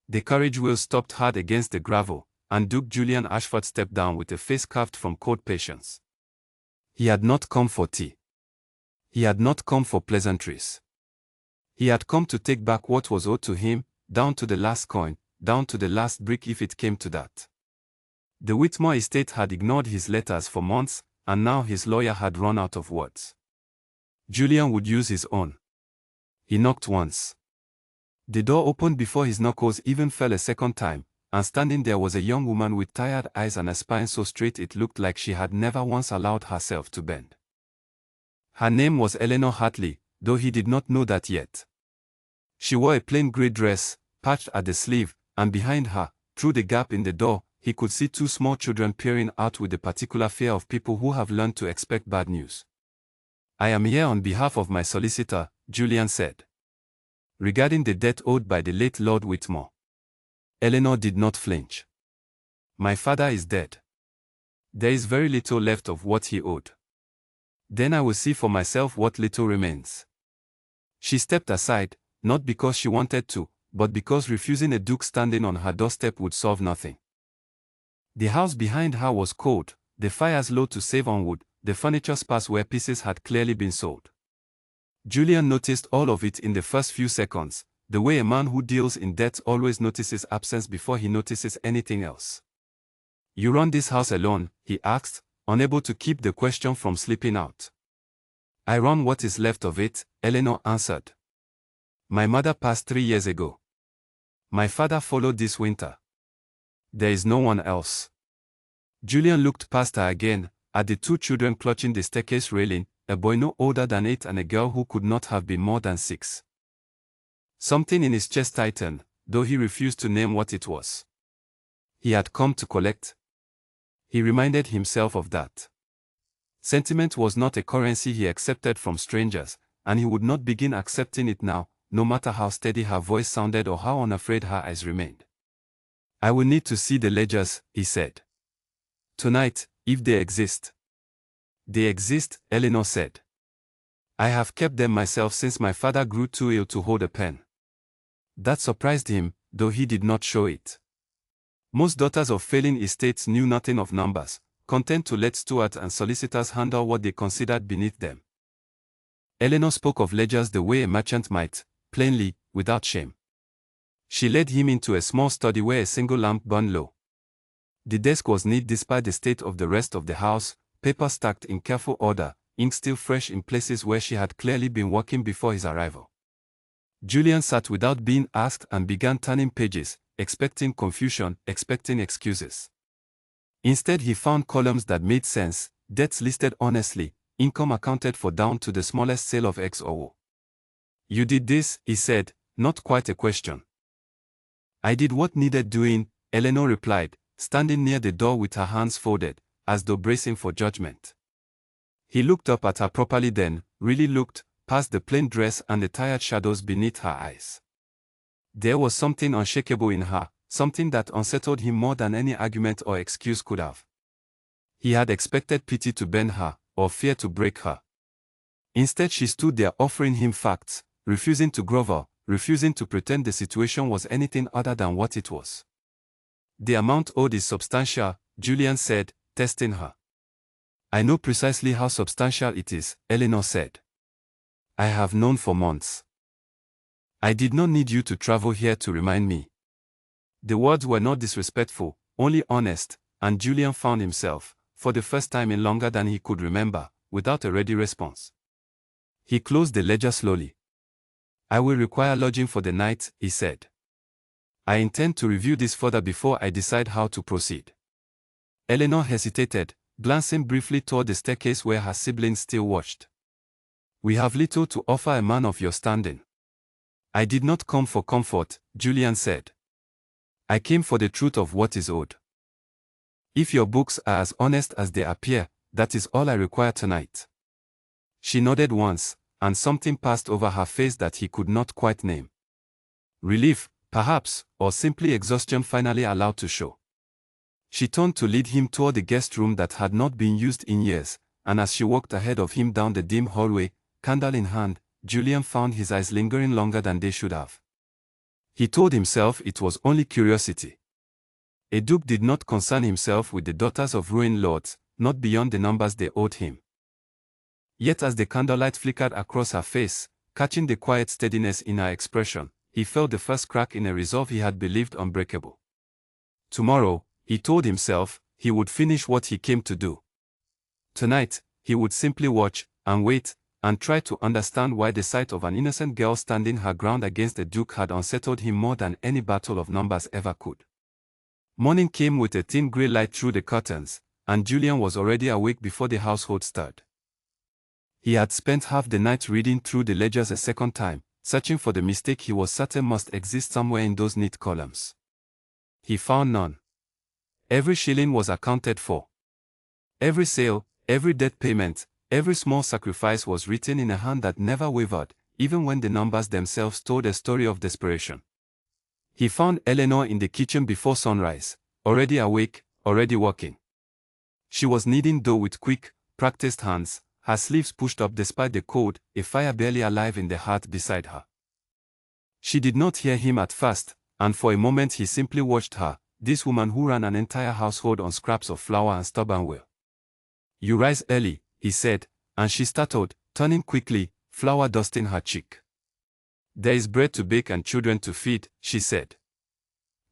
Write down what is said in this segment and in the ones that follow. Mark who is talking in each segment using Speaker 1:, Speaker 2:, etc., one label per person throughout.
Speaker 1: The carriage wheel stopped hard against the gravel, and Duke Julian Ashford stepped down with a face carved from cold patience. He had not come for tea. He had not come for pleasantries. He had come to take back what was owed to him, down to the last coin, down to the last brick if it came to that. The Whitmore estate had ignored his letters for months, and now his lawyer had run out of words. Julian would use his own. He knocked once. The door opened before his knuckles even fell a second time, and standing there was a young woman with tired eyes and a spine so straight it looked like she had never once allowed herself to bend. Her name was Eleanor Hartley, though he did not know that yet. She wore a plain grey dress, patched at the sleeve, and behind her, through the gap in the door, he could see two small children peering out with the particular fear of people who have learned to expect bad news. "I am here on behalf of my solicitor," Julian said. "Regarding the debt owed by the late Lord Whitmore." Eleanor did not flinch. "My father is dead. There is very little left of what he owed. Then I will see for myself what little remains." She stepped aside, not because she wanted to, but because refusing a duke standing on her doorstep would solve nothing. The house behind her was cold, the fires low to save on wood, the furniture sparse where pieces had clearly been sold. Julian noticed all of it in the first few seconds, the way a man who deals in debt always notices absence before he notices anything else. "You run this house alone?" he asked, unable to keep the question from slipping out. "I run what is left of it," Eleanor answered. "My mother passed 3 years ago. My father followed this winter. There is no one else." Julian looked past her again, at the two children clutching the staircase railing, a boy no older than 8 and a girl who could not have been more than 6. Something in his chest tightened, though he refused to name what it was. He had come to collect. He reminded himself of that. Sentiment was not a currency he accepted from strangers, and he would not begin accepting it now, no matter how steady her voice sounded or how unafraid her eyes remained. "I will need to see the ledgers," he said. "Tonight, if they exist." "They exist," Eleanor said. "I have kept them myself since my father grew too ill to hold a pen." That surprised him, though he did not show it. Most daughters of failing estates knew nothing of numbers, content to let stewards and solicitors handle what they considered beneath them. Eleanor spoke of ledgers the way a merchant might, plainly, without shame. She led him into a small study where a single lamp burned low. The desk was neat despite the state of the rest of the house, paper stacked in careful order, ink still fresh in places where she had clearly been working before his arrival. Julian sat without being asked and began turning pages, expecting confusion, expecting excuses. Instead he found columns that made sense, debts listed honestly, income accounted for down to the smallest sale of X or O. "You did this," he said, not quite a question. "I did what needed doing," Eleanor replied, standing near the door with her hands folded, as though bracing for judgment. He looked up at her properly then, really looked, past the plain dress and the tired shadows beneath her eyes. There was something unshakable in her, something that unsettled him more than any argument or excuse could have. He had expected pity to bend her, or fear to break her. Instead she stood there offering him facts, refusing to grovel, refusing to pretend the situation was anything other than what it was. "The amount owed is substantial," Julian said, testing her. "I know precisely how substantial it is," Eleanor said. "I have known for months. I did not need you to travel here to remind me." The words were not disrespectful, only honest, and Julian found himself, for the first time in longer than he could remember, without a ready response. He closed the ledger slowly. "I will require lodging for the night," he said. "I intend to review this further before I decide how to proceed." Eleanor hesitated, glancing briefly toward the staircase where her siblings still watched. "We have little to offer a man of your standing." "I did not come for comfort," Julian said. "I came for the truth of what is owed. If your books are as honest as they appear, that is all I require tonight." She nodded once, and something passed over her face that he could not quite name. Relief, perhaps, or simply exhaustion finally allowed to show. She turned to lead him toward the guest room that had not been used in years, and as she walked ahead of him down the dim hallway, candle in hand, Julian found his eyes lingering longer than they should have. He told himself it was only curiosity. A duke did not concern himself with the daughters of ruined lords, not beyond the numbers they owed him. Yet as the candlelight flickered across her face, catching the quiet steadiness in her expression, he felt the first crack in a resolve he had believed unbreakable. Tomorrow, he told himself, he would finish what he came to do. Tonight, he would simply watch, and wait, and try to understand why the sight of an innocent girl standing her ground against the duke had unsettled him more than any battle of numbers ever could. Morning came with a thin grey light through the curtains, and Julian was already awake before the household stirred. He had spent half the night reading through the ledgers a second time, searching for the mistake he was certain must exist somewhere in those neat columns. He found none. Every shilling was accounted for. Every sale, every debt payment, every small sacrifice was written in a hand that never wavered, even when the numbers themselves told a story of desperation. He found Eleanor in the kitchen before sunrise, already awake, already working. She was kneading dough with quick, practiced hands, her sleeves pushed up despite the cold, a fire barely alive in the hearth beside her. She did not hear him at first, and for a moment he simply watched her, this woman who ran an entire household on scraps of flour and stubborn will. "You rise early," he said, and she startled, turning quickly, flour dusting her cheek. "There is bread to bake and children to feed," she said.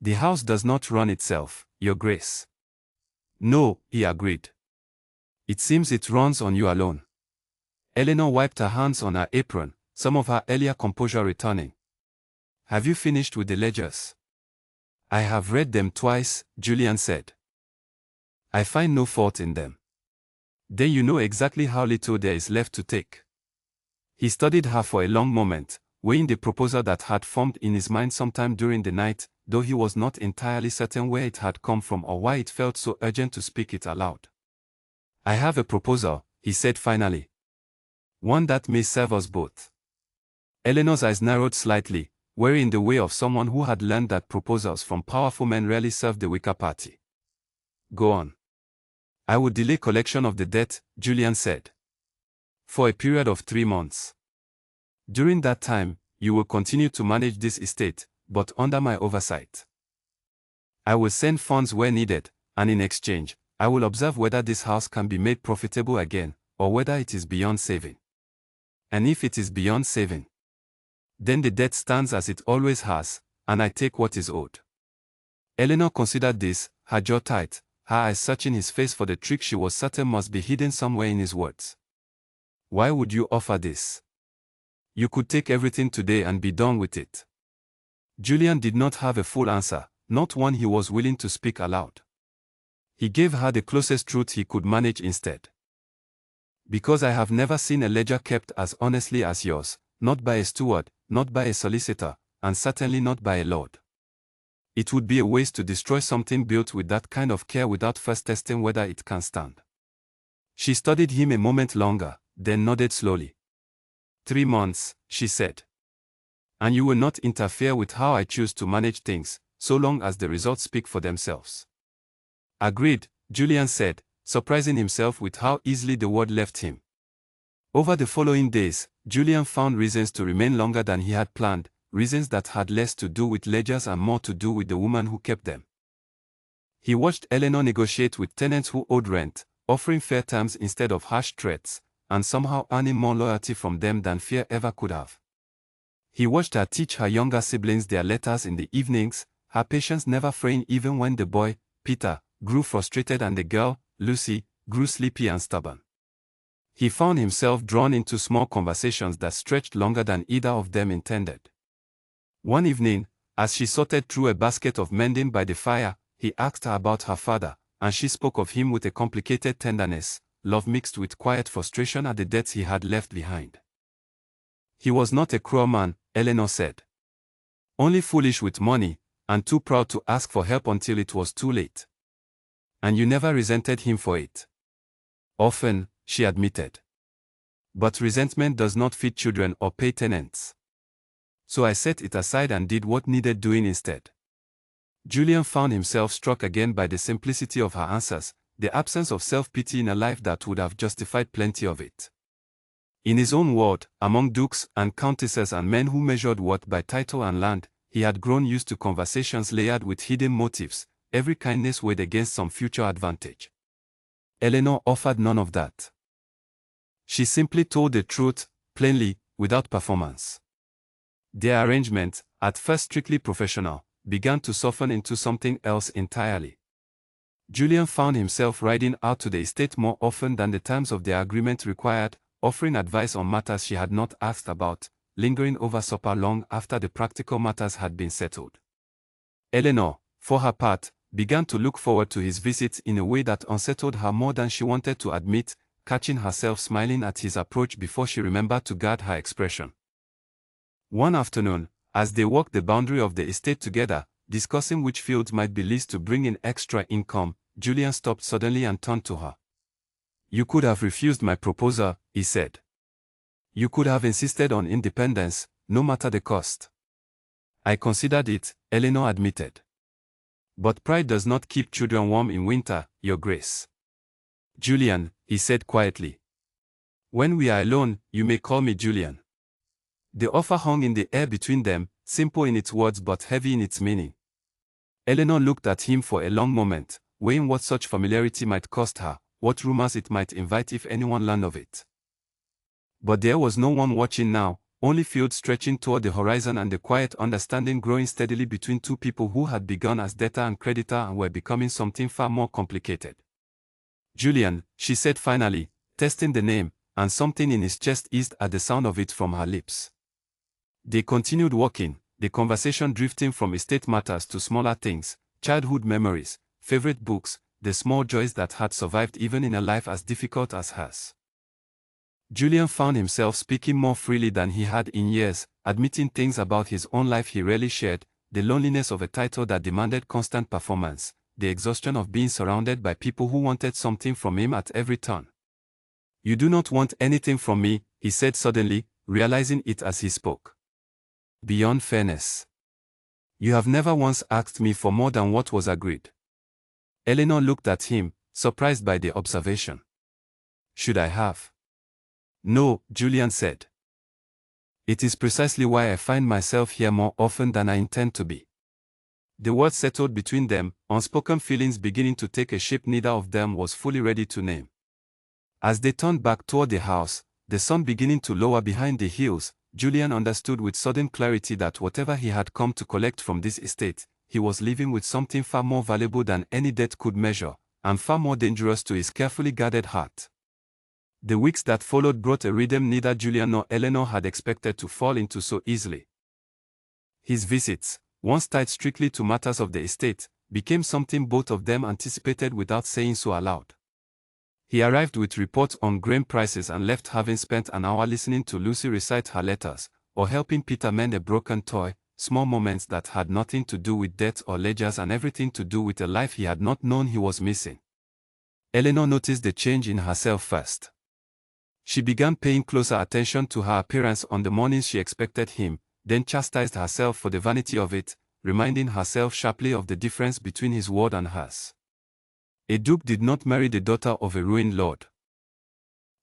Speaker 1: "The house does not run itself, Your Grace." "No," he agreed. "It seems it runs on you alone." Eleanor wiped her hands on her apron, some of her earlier composure returning. "Have you finished with the ledgers?" "I have read them twice," Julian said. "I find no fault in them." "Then you know exactly how little there is left to take." He studied her for a long moment, weighing the proposal that had formed in his mind sometime during the night, though he was not entirely certain where it had come from or why it felt so urgent to speak it aloud. "I have a proposal," he said finally. "One that may serve us both." Eleanor's eyes narrowed slightly, wary in the way of someone who had learned that proposals from powerful men rarely serve the weaker party. "Go on." "I would delay collection of the debt," Julian said. "For a period of 3 months. During that time, you will continue to manage this estate, but under my oversight. I will send funds where needed, and in exchange, I will observe whether this house can be made profitable again, or whether it is beyond saving. And if it is beyond saving, then the debt stands as it always has, and I take what is owed." Eleanor considered this, her jaw tight, her eyes searching his face for the trick she was certain must be hidden somewhere in his words. "Why would you offer this? You could take everything today and be done with it." Julian did not have a full answer, not one he was willing to speak aloud. He gave her the closest truth he could manage instead. "Because I have never seen a ledger kept as honestly as yours, not by a steward, not by a solicitor, and certainly not by a lord. It would be a waste to destroy something built with that kind of care without first testing whether it can stand." She studied him a moment longer, then nodded slowly. 3 months, she said. "And you will not interfere with how I choose to manage things, so long as the results speak for themselves." "Agreed," Julian said, surprising himself with how easily the word left him. Over the following days, Julian found reasons to remain longer than he had planned, reasons that had less to do with ledgers and more to do with the woman who kept them. He watched Eleanor negotiate with tenants who owed rent, offering fair terms instead of harsh threats, and somehow earning more loyalty from them than fear ever could have. He watched her teach her younger siblings their letters in the evenings, her patience never fraying even when the boy, Peter, grew frustrated and the girl, Lucy, grew sleepy and stubborn. He found himself drawn into small conversations that stretched longer than either of them intended. One evening, as she sorted through a basket of mending by the fire, he asked her about her father, and she spoke of him with a complicated tenderness, love mixed with quiet frustration at the debts he had left behind. "He was not a cruel man," Eleanor said. "Only foolish with money, and too proud to ask for help until it was too late. And you never resented him for it." "Often," she admitted. "But resentment does not feed children or pay tenants. So I set it aside and did what needed doing instead." Julian found himself struck again by the simplicity of her answers, the absence of self-pity in a life that would have justified plenty of it. In his own world, among dukes and countesses and men who measured worth by title and land, he had grown used to conversations layered with hidden motives, every kindness weighed against some future advantage. Eleanor offered none of that. She simply told the truth, plainly, without performance. Their arrangement, at first strictly professional, began to soften into something else entirely. Julian found himself riding out to the estate more often than the terms of their agreement required, offering advice on matters she had not asked about, lingering over supper long after the practical matters had been settled. Eleanor, for her part, began to look forward to his visits in a way that unsettled her more than she wanted to admit, catching herself smiling at his approach before she remembered to guard her expression. One afternoon, as they walked the boundary of the estate together, discussing which fields might be leased to bring in extra income, Julian stopped suddenly and turned to her. "You could have refused my proposal," he said. "You could have insisted on independence, no matter the cost." "I considered it," Eleanor admitted. "But pride does not keep children warm in winter, Your Grace." "Julian," he said quietly. "When we are alone, you may call me Julian." The offer hung in the air between them, simple in its words but heavy in its meaning. Eleanor looked at him for a long moment, weighing what such familiarity might cost her, what rumors it might invite if anyone learned of it. But there was no one watching now, only fields stretching toward the horizon and the quiet understanding growing steadily between two people who had begun as debtor and creditor and were becoming something far more complicated. "Julian," she said finally, testing the name, and something in his chest eased at the sound of it from her lips. They continued walking, the conversation drifting from estate matters to smaller things, childhood memories, favorite books, the small joys that had survived even in a life as difficult as hers. Julian found himself speaking more freely than he had in years, admitting things about his own life he rarely shared, the loneliness of a title that demanded constant performance, the exhaustion of being surrounded by people who wanted something from him at every turn. "You do not want anything from me," he said suddenly, realizing it as he spoke. "Beyond fairness. You have never once asked me for more than what was agreed." Eleanor looked at him, surprised by the observation. "Should I have?" "No," Julian said. "It is precisely why I find myself here more often than I intend to be." The words settled between them, unspoken feelings beginning to take a shape neither of them was fully ready to name. As they turned back toward the house, the sun beginning to lower behind the hills, Julian understood with sudden clarity that whatever he had come to collect from this estate, he was leaving with something far more valuable than any debt could measure, and far more dangerous to his carefully guarded heart. The weeks that followed brought a rhythm neither Julian nor Eleanor had expected to fall into so easily. His visits, once tied strictly to matters of the estate, became something both of them anticipated without saying so aloud. He arrived with reports on grain prices and left having spent an hour listening to Lucy recite her letters, or helping Peter mend a broken toy, small moments that had nothing to do with debt or ledgers and everything to do with a life he had not known he was missing. Eleanor noticed the change in herself first. She began paying closer attention to her appearance on the mornings she expected him, then chastised herself for the vanity of it, reminding herself sharply of the difference between his word and hers. A duke did not marry the daughter of a ruined lord.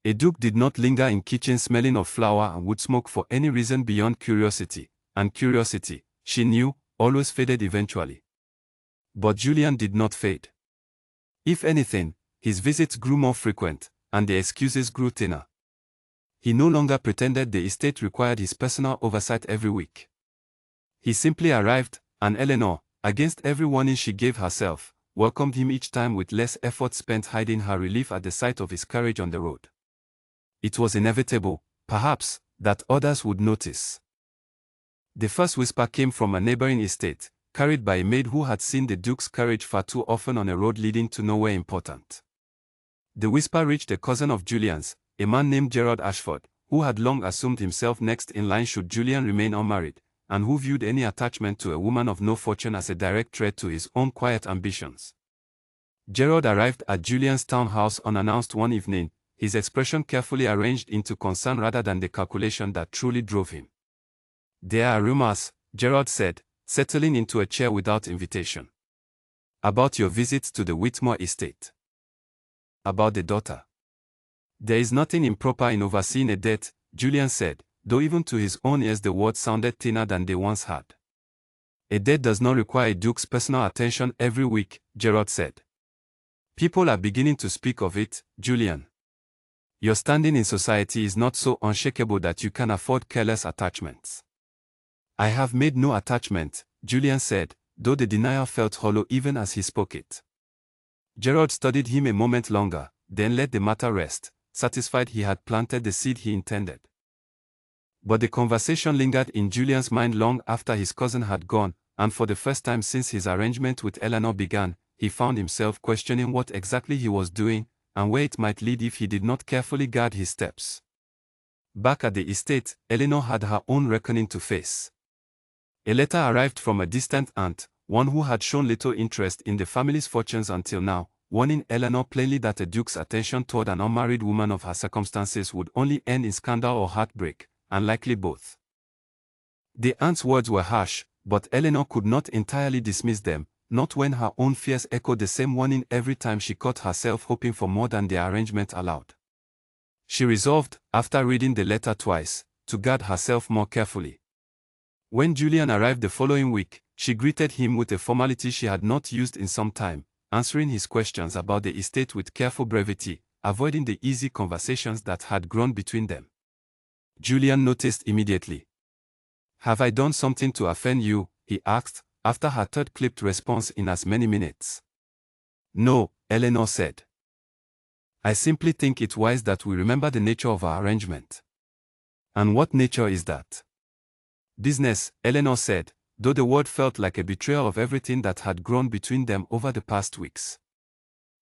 Speaker 1: A duke did not linger in kitchens smelling of flour and wood smoke for any reason beyond curiosity, and curiosity, she knew, always faded eventually. But Julian did not fade. If anything, his visits grew more frequent, and the excuses grew thinner. He no longer pretended the estate required his personal oversight every week. He simply arrived, and Eleanor, against every warning she gave herself, welcomed him each time with less effort spent hiding her relief at the sight of his carriage on the road. It was inevitable, perhaps, that others would notice. The first whisper came from a neighboring estate, carried by a maid who had seen the Duke's carriage far too often on a road leading to nowhere important. The whisper reached a cousin of Julian's, a man named Gerald Ashford, who had long assumed himself next in line should Julian remain unmarried, and who viewed any attachment to a woman of no fortune as a direct threat to his own quiet ambitions. Gerald arrived at Julian's townhouse unannounced one evening, his expression carefully arranged into concern rather than the calculation that truly drove him. "There are rumors," Gerald said, settling into a chair without invitation. "About your visits to the Whitmore estate. About the daughter." "There is nothing improper in overseeing a debt," Julian said, though even to his own ears the words sounded thinner than they once had. A date does not require a duke's personal attention every week, Gerard said. People are beginning to speak of it, Julian. Your standing in society is not so unshakable that you can afford careless attachments. I have made no attachment, Julian said, though the denial felt hollow even as he spoke it. Gerard studied him a moment longer, then let the matter rest, satisfied he had planted the seed he intended. But the conversation lingered in Julian's mind long after his cousin had gone, and for the first time since his arrangement with Eleanor began, he found himself questioning what exactly he was doing, and where it might lead if he did not carefully guard his steps. Back at the estate, Eleanor had her own reckoning to face. A letter arrived from a distant aunt, one who had shown little interest in the family's fortunes until now, warning Eleanor plainly that a duke's attention toward an unmarried woman of her circumstances would only end in scandal or heartbreak, and likely both. The aunt's words were harsh, but Eleanor could not entirely dismiss them, not when her own fears echoed the same warning every time she caught herself hoping for more than the arrangement allowed. She resolved, after reading the letter twice, to guard herself more carefully. When Julian arrived the following week, she greeted him with a formality she had not used in some time, answering his questions about the estate with careful brevity, avoiding the easy conversations that had grown between them. Julian noticed immediately. "Have I done something to offend you?" he asked, after her third clipped response in as many minutes. "No," Eleanor said. "I simply think it's wise that we remember the nature of our arrangement." "And what nature is that?" "Business," Eleanor said, though the word felt like a betrayal of everything that had grown between them over the past weeks.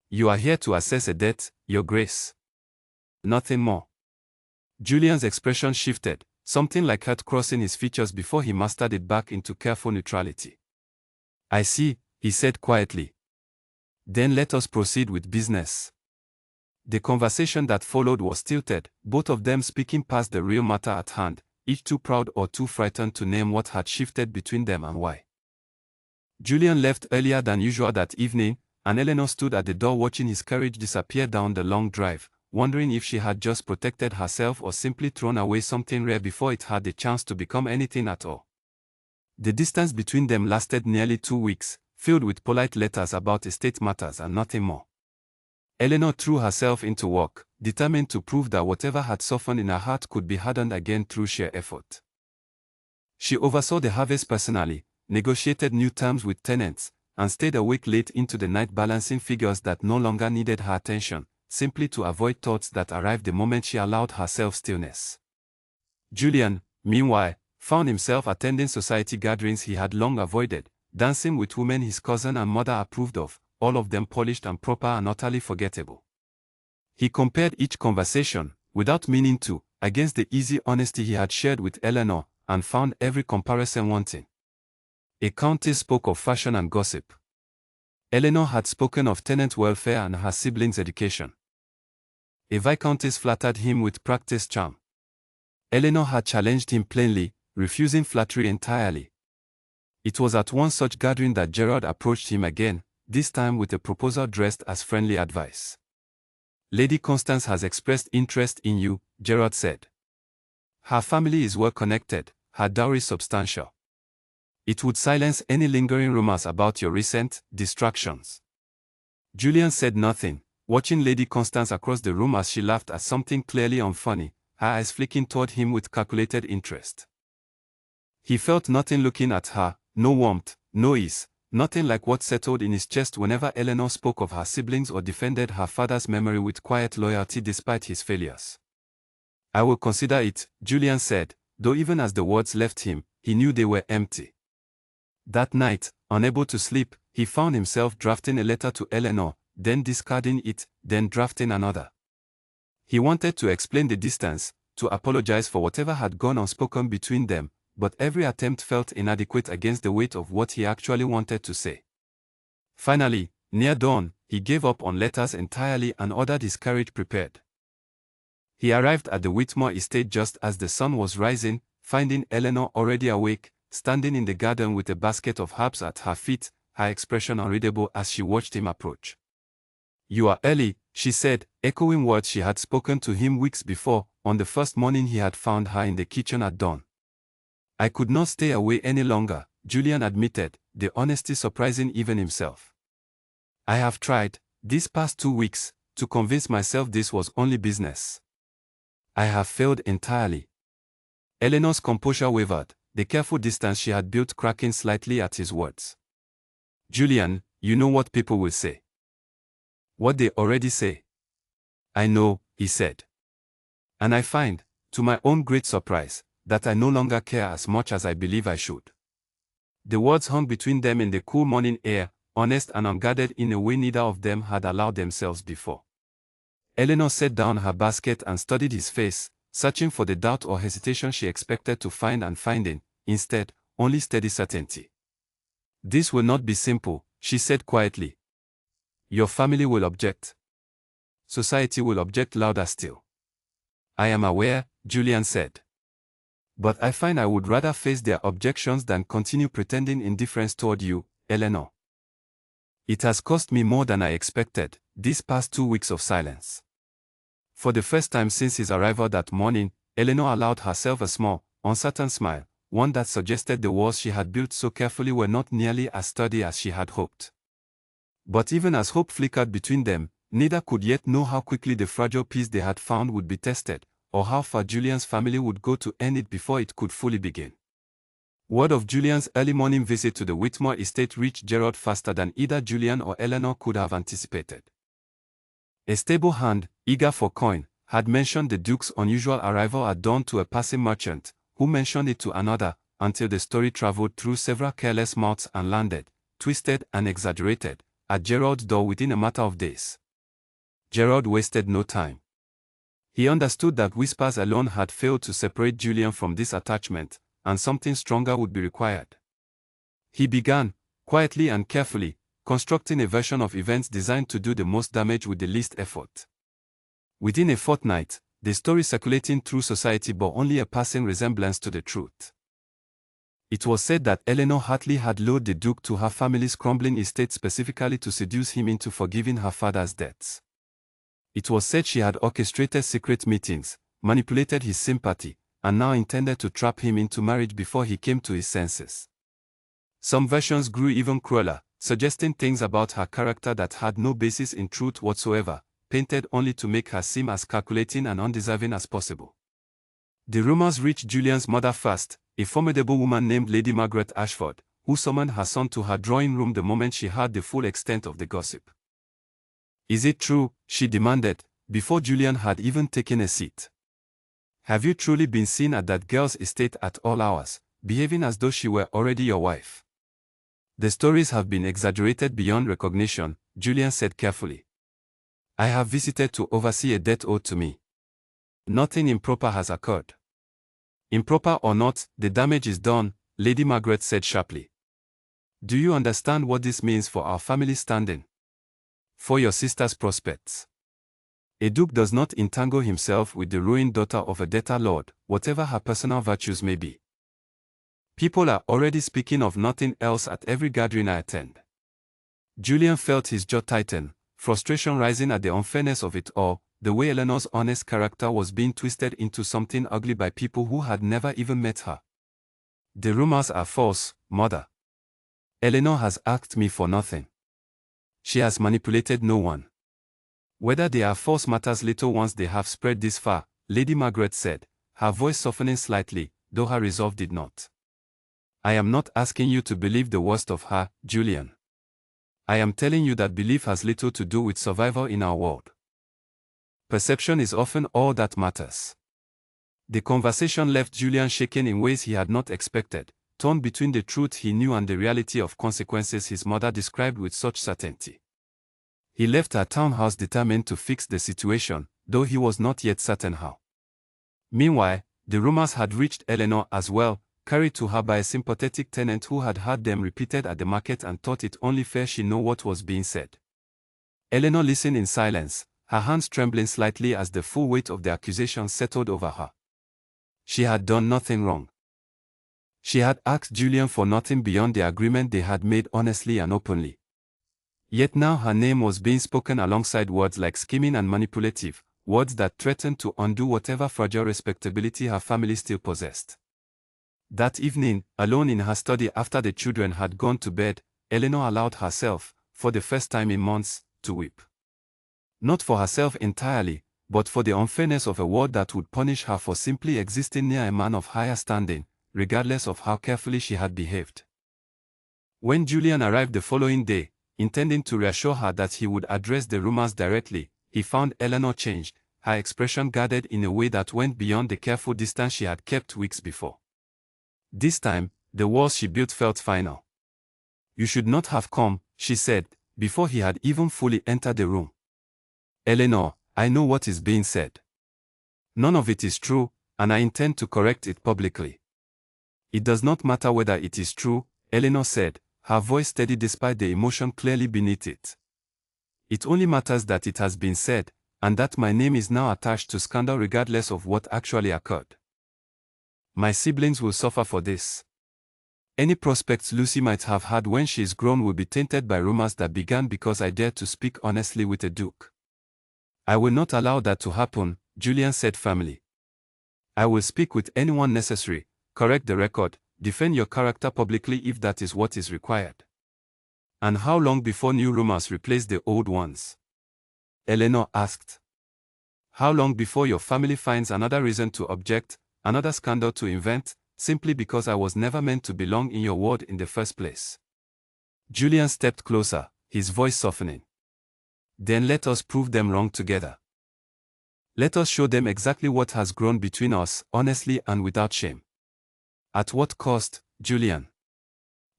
Speaker 1: "You are here to assess a debt, Your Grace. Nothing more." Julian's expression shifted, something like hurt crossing his features before he mastered it back into careful neutrality. "I see," he said quietly. "Then let us proceed with business." The conversation that followed was tilted, both of them speaking past the real matter at hand, each too proud or too frightened to name what had shifted between them and why. Julian left earlier than usual that evening, and Eleanor stood at the door watching his carriage disappear down the long drive, wondering if she had just protected herself or simply thrown away something rare before it had the chance to become anything at all. The distance between them lasted nearly 2 weeks, filled with polite letters about estate matters and nothing more. Eleanor threw herself into work, determined to prove that whatever had softened in her heart could be hardened again through sheer effort. She oversaw the harvest personally, negotiated new terms with tenants, and stayed awake late into the night balancing figures that no longer needed her attention, simply to avoid thoughts that arrived the moment she allowed herself stillness. Julian, meanwhile, found himself attending society gatherings he had long avoided, dancing with women his cousin and mother approved of, all of them polished and proper and utterly forgettable. He compared each conversation, without meaning to, against the easy honesty he had shared with Eleanor, and found every comparison wanting. A countess spoke of fashion and gossip. Eleanor had spoken of tenant welfare and her siblings' education. A viscountess flattered him with practiced charm. Eleanor had challenged him plainly, refusing flattery entirely. It was at one such gathering that Gerard approached him again, this time with a proposal dressed as friendly advice. "Lady Constance has expressed interest in you," Gerard said. "Her family is well connected, her dowry substantial. It would silence any lingering rumors about your recent distractions." Julian said nothing, watching Lady Constance across the room as she laughed at something clearly unfunny, her eyes flicking toward him with calculated interest. He felt nothing looking at her, no warmth, no ease, nothing like what settled in his chest whenever Eleanor spoke of her siblings or defended her father's memory with quiet loyalty despite his failures. "I will consider it," Julian said, though even as the words left him, he knew they were empty. That night, unable to sleep, he found himself drafting a letter to Eleanor, then discarding it, then drafting another. He wanted to explain the distance, to apologize for whatever had gone unspoken between them, but every attempt felt inadequate against the weight of what he actually wanted to say. Finally, near dawn, he gave up on letters entirely and ordered his carriage prepared. He arrived at the Whitmore estate just as the sun was rising, finding Eleanor already awake, standing in the garden with a basket of herbs at her feet, her expression unreadable as she watched him approach. "You are early," she said, echoing words she had spoken to him weeks before, on the first morning he had found her in the kitchen at dawn. "I could not stay away any longer," Julian admitted, the honesty surprising even himself. I have tried, these past 2 weeks, to convince myself this was only business. I have failed entirely. Eleanor's composure wavered, the careful distance she had built cracking slightly at his words. Julian, you know what people will say. What they already say. I know, he said. And I find, to my own great surprise, that I no longer care as much as I believe I should. The words hung between them in the cool morning air, honest and unguarded in a way neither of them had allowed themselves before. Eleanor set down her basket and studied his face, searching for the doubt or hesitation she expected to find and finding, instead, only steady certainty. This will not be simple, she said quietly. Your family will object. Society will object louder still. I am aware, Julian said. But I find I would rather face their objections than continue pretending indifference toward you, Eleanor. It has cost me more than I expected, these past 2 weeks of silence. For the first time since his arrival that morning, Eleanor allowed herself a small, uncertain smile, one that suggested the walls she had built so carefully were not nearly as sturdy as she had hoped. But even as hope flickered between them, neither could yet know how quickly the fragile piece they had found would be tested, or how far Julian's family would go to earn it before it could fully begin. Word of Julian's early morning visit to the Whitmore estate reached Gerald faster than either Julian or Eleanor could have anticipated. A stable hand, eager for coin, had mentioned the Duke's unusual arrival at dawn to a passing merchant, who mentioned it to another, until the story traveled through several careless mouths and landed, twisted and exaggerated, at Gerald's door within a matter of days. Gerald wasted no time. He understood that whispers alone had failed to separate Julian from this attachment, and something stronger would be required. He began, quietly and carefully, constructing a version of events designed to do the most damage with the least effort. Within a fortnight, the story circulating through society bore only a passing resemblance to the truth. It was said that Eleanor Hartley had lured the Duke to her family's crumbling estate specifically to seduce him into forgiving her father's debts. It was said she had orchestrated secret meetings, manipulated his sympathy, and now intended to trap him into marriage before he came to his senses. Some versions grew even crueler, suggesting things about her character that had no basis in truth whatsoever, painted only to make her seem as calculating and undeserving as possible. The rumors reached Julian's mother first, a formidable woman named Lady Margaret Ashford, who summoned her son to her drawing room the moment she heard the full extent of the gossip. Is it true, she demanded, before Julian had even taken a seat. Have you truly been seen at that girl's estate at all hours, behaving as though she were already your wife? The stories have been exaggerated beyond recognition, Julian said carefully. I have visited to oversee a debt owed to me. Nothing improper has occurred. Improper or not, the damage is done, Lady Margaret said sharply. Do you understand what this means for our family standing? For your sister's prospects. A duke does not entangle himself with the ruined daughter of a debtor lord, whatever her personal virtues may be. People are already speaking of nothing else at every gathering I attend. Julian felt his jaw tighten, frustration rising at the unfairness of it all, the way Eleanor's honest character was being twisted into something ugly by people who had never even met her. The rumors are false, mother. Eleanor has asked me for nothing. She has manipulated no one. Whether they are false matters little once they have spread this far, Lady Margaret said, her voice softening slightly, though her resolve did not. I am not asking you to believe the worst of her, Julian. I am telling you that belief has little to do with survival in our world. Perception is often all that matters. The conversation left Julian shaken in ways he had not expected, torn between the truth he knew and the reality of consequences his mother described with such certainty. He left her townhouse determined to fix the situation, though he was not yet certain how. Meanwhile, the rumors had reached Eleanor as well, carried to her by a sympathetic tenant who had heard them repeated at the market and thought it only fair she know what was being said. Eleanor listened in silence, her hands trembling slightly as the full weight of the accusation settled over her. She had done nothing wrong. She had asked Julian for nothing beyond the agreement they had made honestly and openly. Yet now her name was being spoken alongside words like scheming and manipulative, words that threatened to undo whatever fragile respectability her family still possessed. That evening, alone in her study after the children had gone to bed, Eleanor allowed herself, for the first time in months, to weep. Not for herself entirely, but for the unfairness of a world that would punish her for simply existing near a man of higher standing, regardless of how carefully she had behaved. When Julian arrived the following day, intending to reassure her that he would address the rumors directly, he found Eleanor changed, her expression guarded in a way that went beyond the careful distance she had kept weeks before. This time, the walls she built felt final. "You should not have come," she said, before he had even fully entered the room. "Eleanor, I know what is being said. None of it is true, and I intend to correct it publicly." "It does not matter whether it is true," Eleanor said, her voice steady despite the emotion clearly beneath it. "It only matters that it has been said, and that my name is now attached to scandal regardless of what actually occurred. My siblings will suffer for this. Any prospects Lucy might have had when she is grown will be tainted by rumors that began because I dared to speak honestly with a duke. I will not allow that to happen," Julian said firmly. "I will speak with anyone necessary, correct the record, defend your character publicly if that is what is required." "And how long before new rumors replace the old ones?" Eleanor asked. "How long before your family finds another reason to object, another scandal to invent, simply because I was never meant to belong in your world in the first place?" Julian stepped closer, his voice softening. "Then let us prove them wrong together. Let us show them exactly what has grown between us, honestly and without shame." "At what cost, Julian?"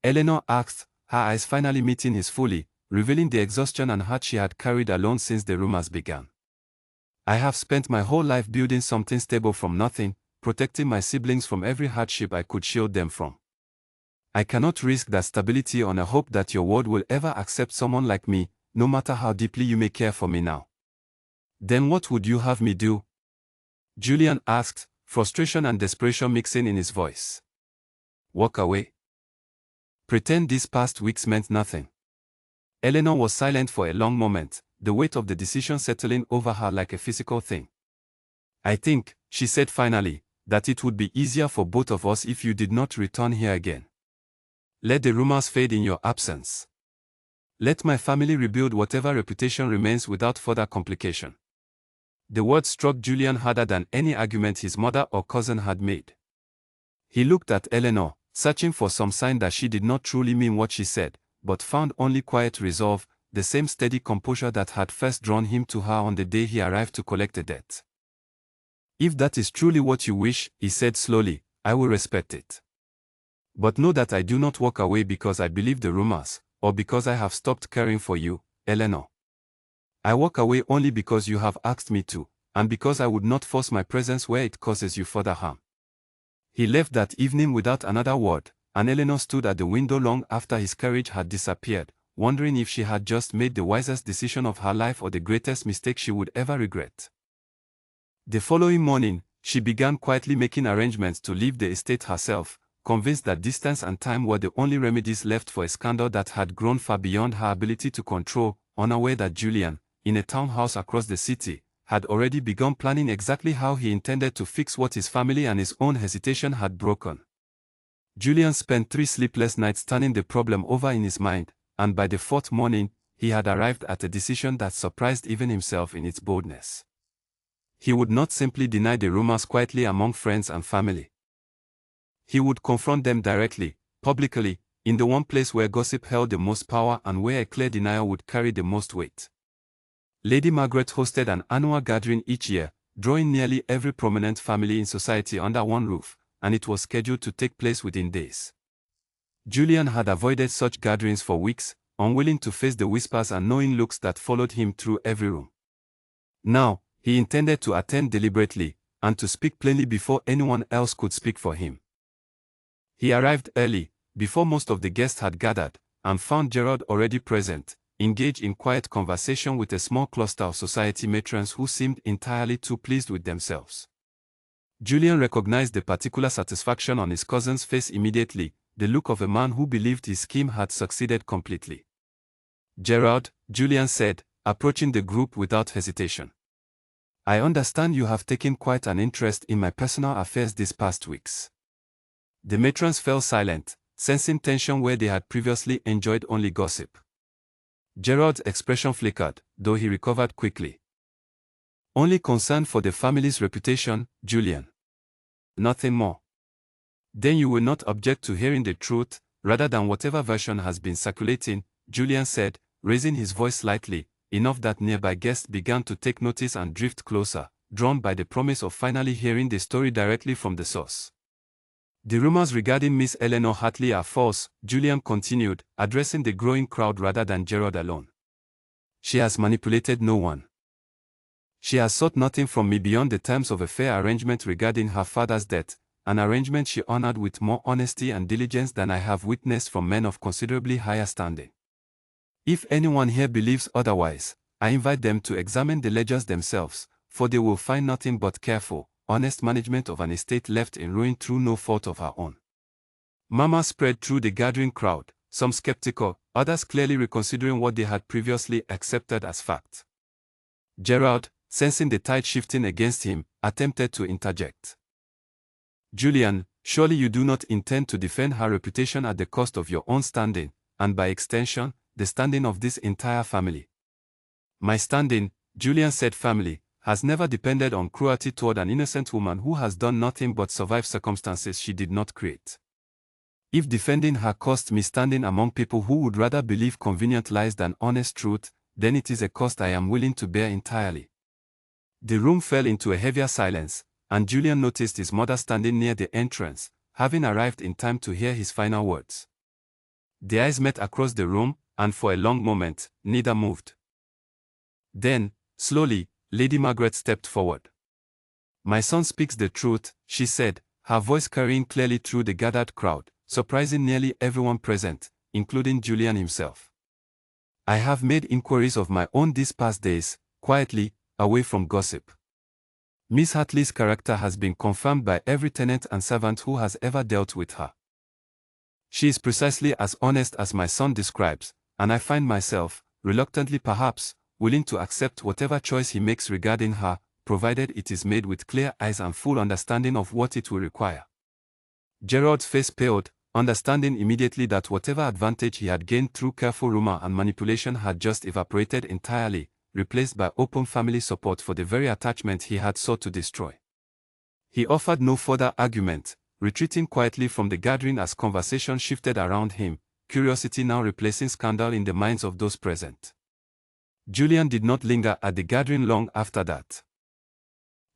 Speaker 1: Eleanor asked, her eyes finally meeting his fully, revealing the exhaustion and hurt she had carried alone since the rumors began. "I have spent my whole life building something stable from nothing, protecting my siblings from every hardship I could shield them from. I cannot risk that stability on a hope that your world will ever accept someone like me, no matter how deeply you may care for me now." "Then what would you have me do?" Julian asked, frustration and desperation mixing in his voice. "Walk away? Pretend these past weeks meant nothing?" Eleanor was silent for a long moment, the weight of the decision settling over her like a physical thing. "I think," she said finally, "that it would be easier for both of us if you did not return here again. Let the rumors fade in your absence. Let my family rebuild whatever reputation remains without further complication." The words struck Julian harder than any argument his mother or cousin had made. He looked at Eleanor, searching for some sign that she did not truly mean what she said, but found only quiet resolve, the same steady composure that had first drawn him to her on the day he arrived to collect a debt. "If that is truly what you wish," he said slowly, "I will respect it. But know that I do not walk away because I believe the rumors, or because I have stopped caring for you, Eleanor. I walk away only because you have asked me to, and because I would not force my presence where it causes you further harm." He left that evening without another word, and Eleanor stood at the window long after his courage had disappeared, wondering if she had just made the wisest decision of her life or the greatest mistake she would ever regret. The following morning, she began quietly making arrangements to leave the estate herself, convinced that distance and time were the only remedies left for a scandal that had grown far beyond her ability to control, unaware that Julian, in a townhouse across the city, had already begun planning exactly how he intended to fix what his family and his own hesitation had broken. Julian spent 3 sleepless nights turning the problem over in his mind, and by the 4th morning, he had arrived at a decision that surprised even himself in its boldness. He would not simply deny the rumors quietly among friends and family. He would confront them directly, publicly, in the one place where gossip held the most power and where a clear denial would carry the most weight. Lady Margaret hosted an annual gathering each year, drawing nearly every prominent family in society under one roof, and it was scheduled to take place within days. Julian had avoided such gatherings for weeks, unwilling to face the whispers and knowing looks that followed him through every room. Now, he intended to attend deliberately, and to speak plainly before anyone else could speak for him. He arrived early, before most of the guests had gathered, and found Gerald already present, engaged in quiet conversation with a small cluster of society matrons who seemed entirely too pleased with themselves. Julian recognized the particular satisfaction on his cousin's face immediately, the look of a man who believed his scheme had succeeded completely. "Gerald," Julian said, approaching the group without hesitation. "I understand you have taken quite an interest in my personal affairs these past weeks. The matrons fell silent, sensing tension where they had previously enjoyed only gossip. Gerard's expression flickered, though he recovered quickly. Only concern for the family's reputation, Julian. Nothing more. Then you will not object to hearing the truth, rather than whatever version has been circulating, Julian said, raising his voice slightly, enough that nearby guests began to take notice and drift closer, drawn by the promise of finally hearing the story directly from the source. The rumors regarding Miss Eleanor Hartley are false, Julian continued, addressing the growing crowd rather than Gerard alone. She has manipulated no one. She has sought nothing from me beyond the terms of a fair arrangement regarding her father's death, an arrangement she honored with more honesty and diligence than I have witnessed from men of considerably higher standing. If anyone here believes otherwise, I invite them to examine the ledgers themselves, for they will find nothing but careful, honest management of an estate left in ruin through no fault of her own. Murmurs spread through the gathering crowd, some skeptical, others clearly reconsidering what they had previously accepted as fact. Gerard, sensing the tide shifting against him, attempted to interject. Julian, surely you do not intend to defend her reputation at the cost of your own standing, and by extension, the standing of this entire family. My standing, Julian said firmly, has never depended on cruelty toward an innocent woman who has done nothing but survive circumstances she did not create. If defending her cost me standing among people who would rather believe convenient lies than honest truth, then it is a cost I am willing to bear entirely. The room fell into a heavier silence, and Julian noticed his mother standing near the entrance, having arrived in time to hear his final words. The eyes met across the room, and for a long moment, neither moved. Then, slowly, Lady Margaret stepped forward. My son speaks the truth, she said, her voice carrying clearly through the gathered crowd, surprising nearly everyone present, including Julian himself. I have made inquiries of my own these past days, quietly, away from gossip. Miss Hartley's character has been confirmed by every tenant and servant who has ever dealt with her. She is precisely as honest as my son describes, and I find myself, reluctantly perhaps, willing to accept whatever choice he makes regarding her, provided it is made with clear eyes and full understanding of what it will require. Gerard's face paled, understanding immediately that whatever advantage he had gained through careful rumor and manipulation had just evaporated entirely, replaced by open family support for the very attachment he had sought to destroy. He offered no further argument, retreating quietly from the gathering as conversation shifted around him, curiosity now replacing scandal in the minds of those present. Julian did not linger at the gathering long after that.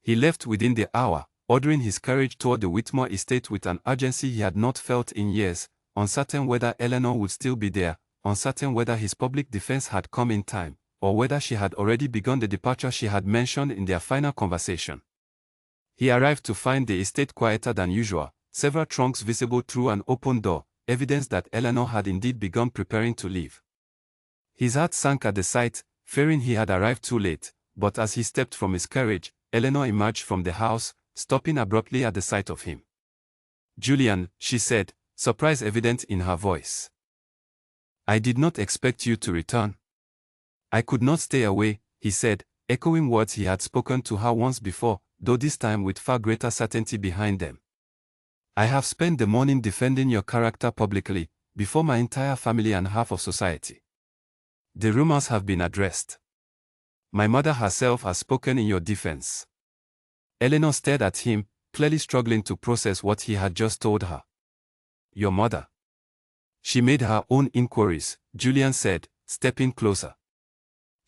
Speaker 1: He left within the hour, ordering his carriage toward the Whitmore estate with an urgency he had not felt in years, uncertain whether Eleanor would still be there, uncertain whether his public defense had come in time, or whether she had already begun the departure she had mentioned in their final conversation. He arrived to find the estate quieter than usual, several trunks visible through an open door, evidence that Eleanor had indeed begun preparing to leave. His heart sank at the sight, fearing he had arrived too late, but as he stepped from his carriage, Eleanor emerged from the house, stopping abruptly at the sight of him. Julian, she said, surprise evident in her voice. I did not expect you to return. I could not stay away, he said, echoing words he had spoken to her once before, though this time with far greater certainty behind them. I have spent the morning defending your character publicly, before my entire family and half of society. The rumors have been addressed. My mother herself has spoken in your defense. Eleanor stared at him, clearly struggling to process what he had just told her. Your mother. She made her own inquiries, Julian said, stepping closer.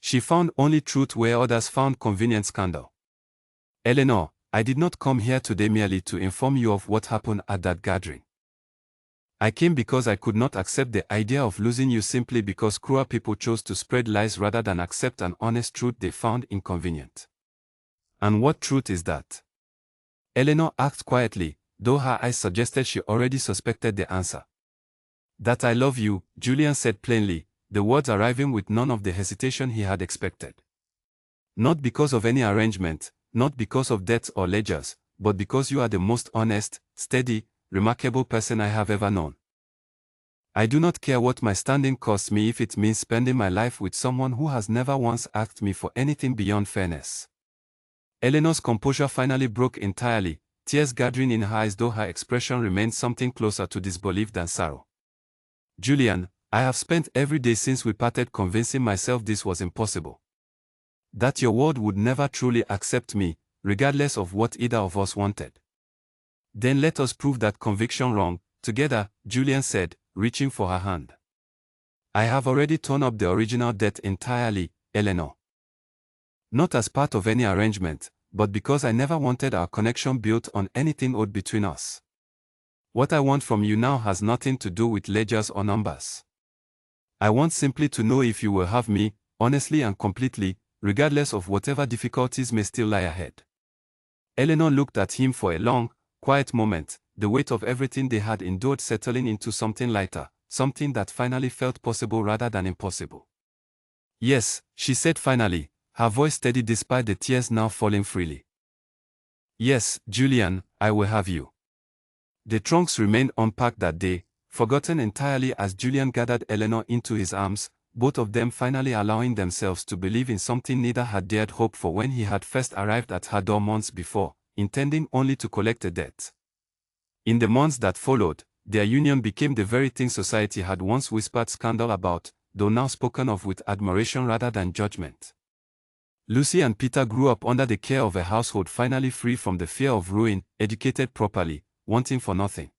Speaker 1: She found only truth where others found convenient scandal. Eleanor, I did not come here today merely to inform you of what happened at that gathering. I came because I could not accept the idea of losing you simply because cruel people chose to spread lies rather than accept an honest truth they found inconvenient. And what truth is that? Eleanor asked quietly, though her eyes suggested she already suspected the answer. That I love you, Julian said plainly, the words arriving with none of the hesitation he had expected. Not because of any arrangement, not because of debts or ledgers, but because you are the most honest, steady, remarkable person I have ever known. I do not care what my standing costs me if it means spending my life with someone who has never once asked me for anything beyond fairness. Eleanor's composure finally broke entirely, tears gathering in her eyes, though her expression remained something closer to disbelief than sorrow. Julian, I have spent every day since we parted convincing myself this was impossible. That your world would never truly accept me, regardless of what either of us wanted. Then let us prove that conviction wrong, together, Julian said, reaching for her hand. I have already torn up the original debt entirely, Eleanor. Not as part of any arrangement, but because I never wanted our connection built on anything owed between us. What I want from you now has nothing to do with ledgers or numbers. I want simply to know if you will have me, honestly and completely, regardless of whatever difficulties may still lie ahead. Eleanor looked at him for a long, quiet moment, the weight of everything they had endured settling into something lighter, something that finally felt possible rather than impossible. Yes, she said finally, her voice steady despite the tears now falling freely. Yes, Julian, I will have you. The trunks remained unpacked that day, forgotten entirely as Julian gathered Eleanor into his arms, both of them finally allowing themselves to believe in something neither had dared hope for when he had first arrived at her door months before, intending only to collect a debt. In the months that followed, their union became the very thing society had once whispered scandal about, though now spoken of with admiration rather than judgment. Lucy and Peter grew up under the care of a household finally free from the fear of ruin, educated properly, wanting for nothing.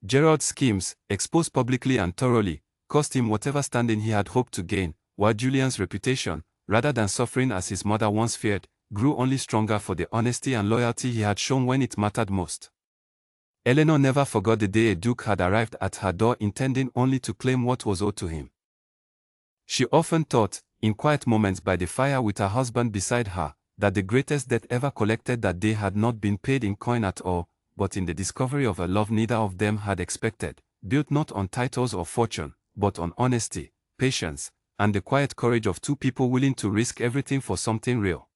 Speaker 1: Gerald's schemes, exposed publicly and thoroughly, cost him whatever standing he had hoped to gain, while Julian's reputation, rather than suffering as his mother once feared, grew only stronger for the honesty and loyalty he had shown when it mattered most. Eleanor never forgot the day a duke had arrived at her door intending only to claim what was owed to him. She often thought, in quiet moments by the fire with her husband beside her, that the greatest debt ever collected that day had not been paid in coin at all, but in the discovery of a love neither of them had expected, built not on titles or fortune, but on honesty, patience, and the quiet courage of two people willing to risk everything for something real.